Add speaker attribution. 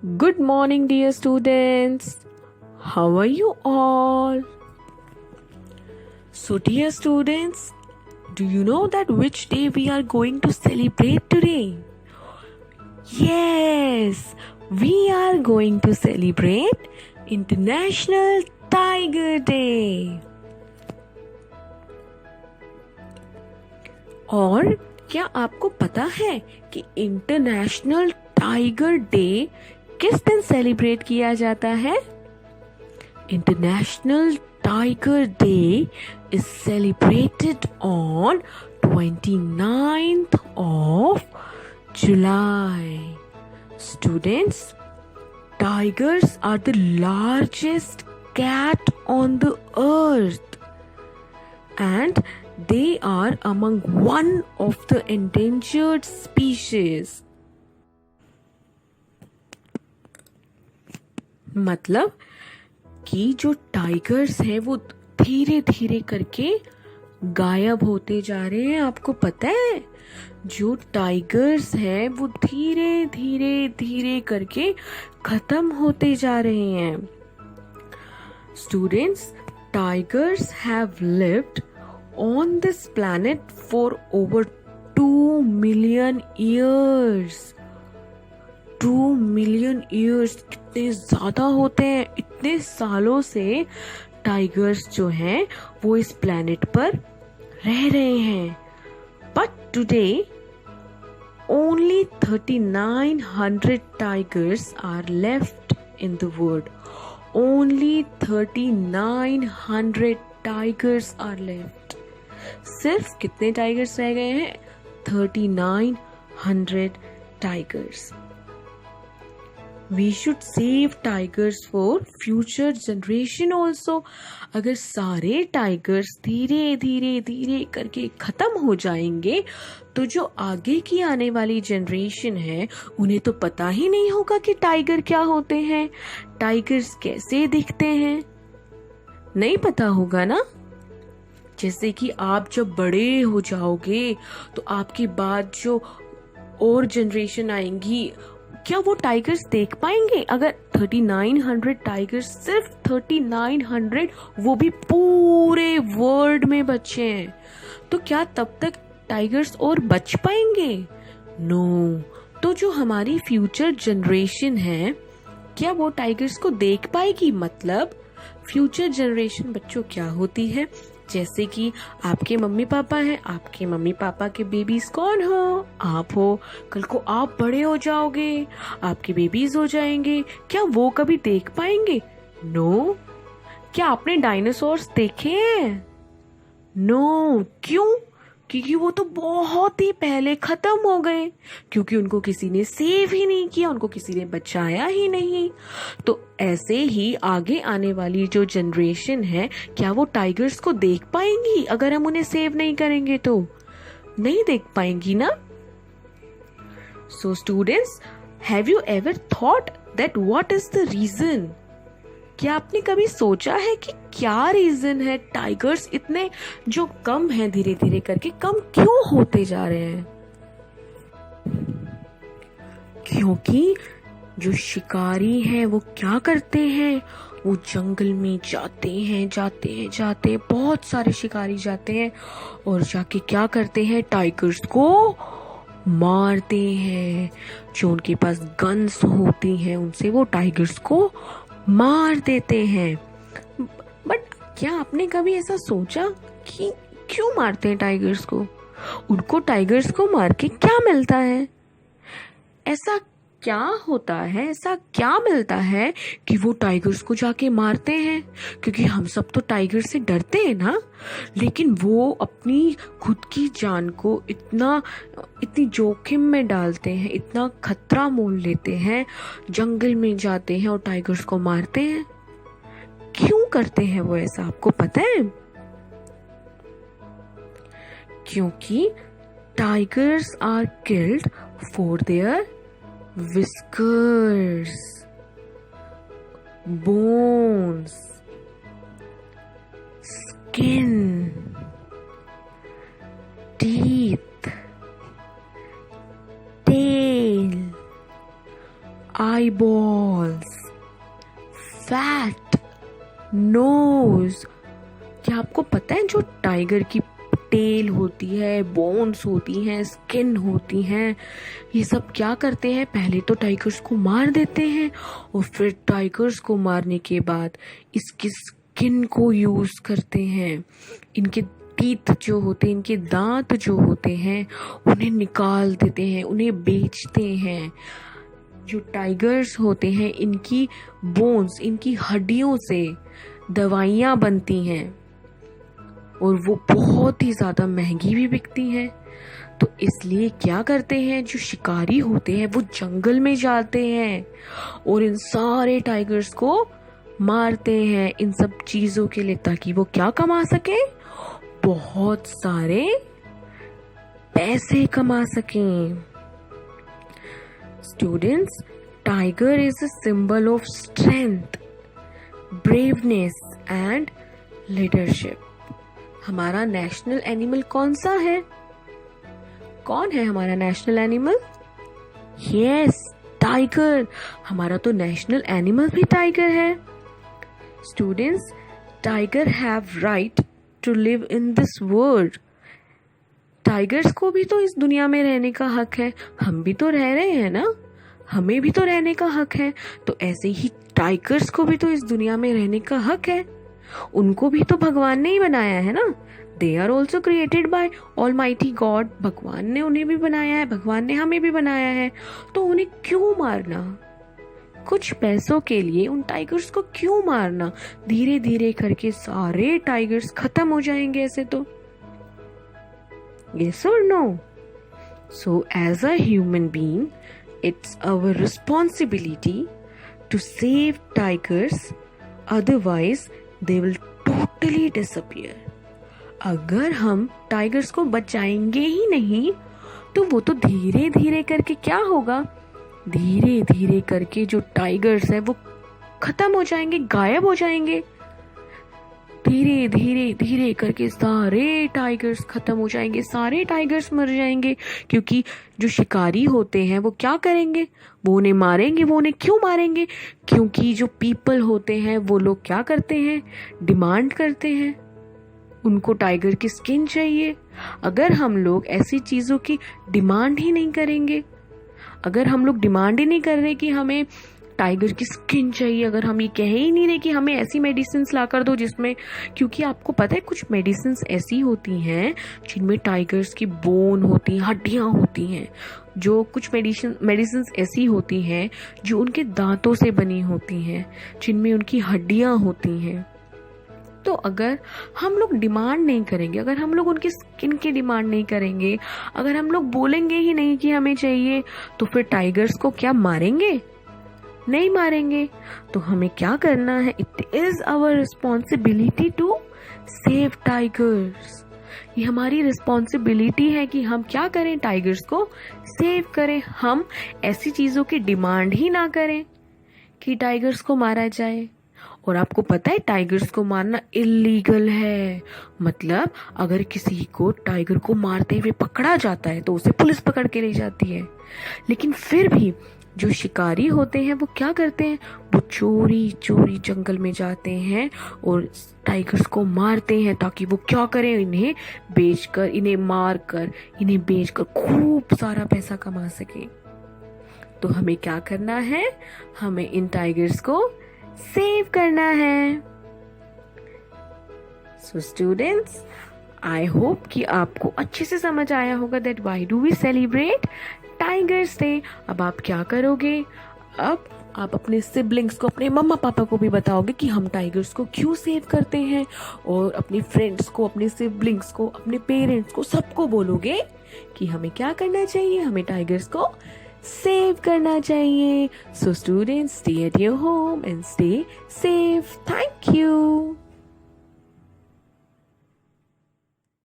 Speaker 1: Good morning, dear students. How are you all? So, dear students, do you know that which day we are going to celebrate today? Yes, we are going to celebrate International Tiger Day. और क्या आपको पता है कि international tiger day किस दिन celebrate किया जाता है? International tiger day is celebrated on 29th of July. Students, tigers are the largest cat on the earth and they are among one of the endangered species. मतलब कि जो tigers हैं वो धीरे धीरे करके गायब होते जा रहे हैं. आपको पता है, जो टाइगर्स हैं वो धीरे धीरे धीरे करके खत्म होते जा रहे हैं. Students, tigers have lived on this planet for over 2 million years. 2 million years कितने ज्यादा होते हैं. इतने सालों से टाइगर्स जो हैं वो इस प्लेनेट पर रह रहे हैं. But today only 3900 tigers are left in the world. Only 3900 tigers are left. सिर्फ कितने टाइगर्स रह गए हैं? 3900 tigers. We should save tigers for future generation also. अगर सारे टाइगर्स धीरे धीरे धीरे करके खत्म हो जाएंगे तो जो आगे की आने वाली जनरेशन है उन्हें तो पता ही नहीं होगा कि टाइगर क्या होते हैं, टाइगर्स कैसे दिखते हैं. नहीं पता होगा ना. जैसे कि आप जब बड़े हो जाओगे तो आपके बाद जो और जनरेशन आएंगी, क्या वो टाइगर्स देख पाएंगे? अगर 3900 टाइगर्स, सिर्फ 3900, वो भी पूरे वर्ल्ड में बचे हैं, तो क्या तब तक टाइगर्स और बच पाएंगे? नो. तो जो हमारी फ्यूचर जनरेशन है, क्या वो टाइगर्स को देख पाएगी? मतलब फ्यूचर जनरेशन बच्चों क्या होती है? जैसे कि आपके मम्मी पापा हैं, आपके मम्मी पापा के बेबीज कौन हो? आप हो. कल को आप बड़े हो जाओगे, आपके बेबीज हो जाएंगे, क्या वो कभी देख पाएंगे? नो. क्या आपने डायनासोर्स देखे हैं? नो. क्यों? क्योंकि वो तो बहुत ही पहले खत्म हो गए, क्योंकि उनको किसी ने सेव ही नहीं किया, उनको किसी ने बचाया ही नहीं. तो ऐसे ही आगे आने वाली जो जनरेशन है, क्या वो टाइगर्स को देख पाएंगी? अगर हम उन्हें सेव नहीं करेंगे तो नहीं देख पाएंगी ना. So students, have you ever thought that what is the reason? क्या आपने कभी सोचा है कि क्या रीजन है टाइगर्स इतने जो कम हैं, धीरे धीरे करके कम क्यों होते जा रहे हैं? क्योंकि जो शिकारी हैं वो क्या करते हैं, वो जंगल में जाते हैं, बहुत सारे शिकारी जाते हैं और जाके क्या करते हैं, टाइगर्स को मारते हैं. जो उनके पास गन्स होती हैं उनसे वो टाइगर्स को मार देते हैं. बट क्या आपने कभी ऐसा सोचा कि क्यों मारते हैं टाइगर्स को? उनको टाइगर्स को मार के क्या मिलता है? ऐसा क्या होता है, ऐसा क्या मिलता है कि वो टाइगर्स को जाके मारते हैं? क्योंकि हम सब तो टाइगर से डरते हैं ना, लेकिन वो अपनी खुद की जान को इतनी जोखिम में डालते हैं, इतना खतरा मोल लेते हैं, जंगल में जाते हैं और टाइगर्स को मारते हैं. क्यों करते हैं वो ऐसा, आपको पता है? क्योंकि tigers are killed for their whiskers, bones, skin, teeth, tail, eyeballs, fat nose. क्या आपको पता है जो टाइगर की टेल होती है, बोन्स होती हैं, स्किन होती हैं, ये सब क्या करते हैं? पहले तो टाइगर्स को मार देते हैं और फिर टाइगर्स को मारने के बाद इसकी स्किन को यूज करते हैं। इनके टीथ जो होते हैं, इनके दांत जो होते हैं, उन्हें निकाल देते हैं, उन्हें बेचते हैं। जो टाइगर्स होते हैं, इनकी बोन्स, इनकी हड्डियों से दवाइयाँ बनती हैं और वो बहुत ही ज़्यादा महंगी भी बिकती हैं। तो इसलिए क्या करते हैं, जो शिकारी होते हैं वो जंगल में जाते हैं और इन सारे टाइगर्स को मारते हैं इन सब चीज़ों के लिए, ताकि वो क्या कमा सके, बहुत सारे पैसे कमा सकें। Students, tiger is a symbol of strength, braveness and leadership. हमारा नेशनल एनिमल कौन सा है? कौन है हमारा नेशनल एनिमल? Yes, tiger. हमारा तो नेशनल एनिमल भी टाइगर है। Students, tiger have right to live in this world. Tigers को भी तो इस दुनिया में रहने का हक है। हम भी तो रह रहे हैं ना, हमें भी तो रहने का हक है। तो ऐसे ही टाइगर्स को भी तो इस दुनिया में रहने का हक है। उनको भी तो भगवान ने ही बनाया है ना। They are also created by almighty God. भगवान ने उन्हें भी बनाया है, भगवान ने हमें भी बनाया है। तो उन्हें क्यों मारना? कुछ पैसों के लिए उन टाइगर्स को क्यों मारना? धीरे धीरे करके सारे टाइगर्स खत्म हो जाएंगे ऐसे तो। Yes or no? So as a human being, it's our responsibility to save tigers, otherwise they will totally disappear. अगर हम टाइगर्स को बचाएंगे ही नहीं तो वो तो धीरे धीरे करके क्या होगा, धीरे धीरे करके जो टाइगर्स है वो खत्म हो जाएंगे, गायब हो जाएंगे। धीरे धीरे धीरे करके सारे टाइगर्स खत्म हो जाएंगे, सारे टाइगर्स मर जाएंगे। क्योंकि जो शिकारी होते हैं वो क्या करेंगे, वो उन्हें मारेंगे। वो उन्हें क्यों मारेंगे? क्योंकि जो पीपल होते हैं वो लोग क्या करते हैं, डिमांड करते हैं, उनको टाइगर की स्किन चाहिए। अगर हम लोग ऐसी चीज़ों की डिमांड ही नहीं करेंगे, अगर हम लोग डिमांड ही नहीं कर रहे कि हमें टाइगर की स्किन चाहिए, अगर हम ये कह ही नहीं रहे कि हमें ऐसी मेडिसिन ला कर दो जिसमें, क्योंकि आपको पता है कुछ मेडिसिन ऐसी होती हैं जिनमें टाइगर्स की बोन होती हैं, हड्डियां होती हैं। जो कुछ मेडिसिन ऐसी होती हैं जो उनके दांतों से बनी होती हैं, जिनमें उनकी हड्डियां होती हैं। तो अगर हम लोग डिमांड नहीं करेंगे, अगर हम लोग उनकी स्किन की डिमांड नहीं करेंगे, अगर हम लोग बोलेंगे ही नहीं कि हमें चाहिए, तो फिर टाइगर्स को क्या मारेंगे? नहीं मारेंगे। तो हमें क्या करना है? It is our responsibility to save tigers. ये हमारी रिस्पॉन्सिबिलिटी है कि हम क्या करें, टाइगर्स को सेव करें। हम ऐसी चीजों की डिमांड ही ना करें कि टाइगर्स को मारा जाए। और आपको पता है टाइगर्स को मारना इलीगल है। मतलब अगर किसी को टाइगर को मारते हुए पकड़ा जाता है तो उसे पुलिस पकड़ के ले जाती है। लेकिन फिर भी जो शिकारी होते हैं वो क्या करते हैं, वो चोरी चोरी जंगल में जाते हैं और टाइगर्स को मारते हैं, ताकि वो क्या करें, इन्हें बेचकर, इन्हें मारकर, इन्हें बेचकर खूब सारा पैसा कमा सके। तो हमें क्या करना है, हमें इन टाइगर्स को सेव करना है। सो स्टूडेंट्स, आई होप कि आपको अच्छे से समझ आया होगा that why do we celebrate tigers day. अब आप क्या करोगे, अब आप अपने सिबलिंग्स को, अपने मम्मा पापा को भी बताओगे कि हम टाइगर्स को क्यों सेव करते हैं, और अपने फ्रेंड्स को, अपने सिबलिंग्स को, अपने पेरेंट्स को, सबको बोलोगे कि हमें क्या करना चाहिए, हमें टाइगर्स को सेव करना चाहिए। So students, stay at your home and stay safe. Thank you.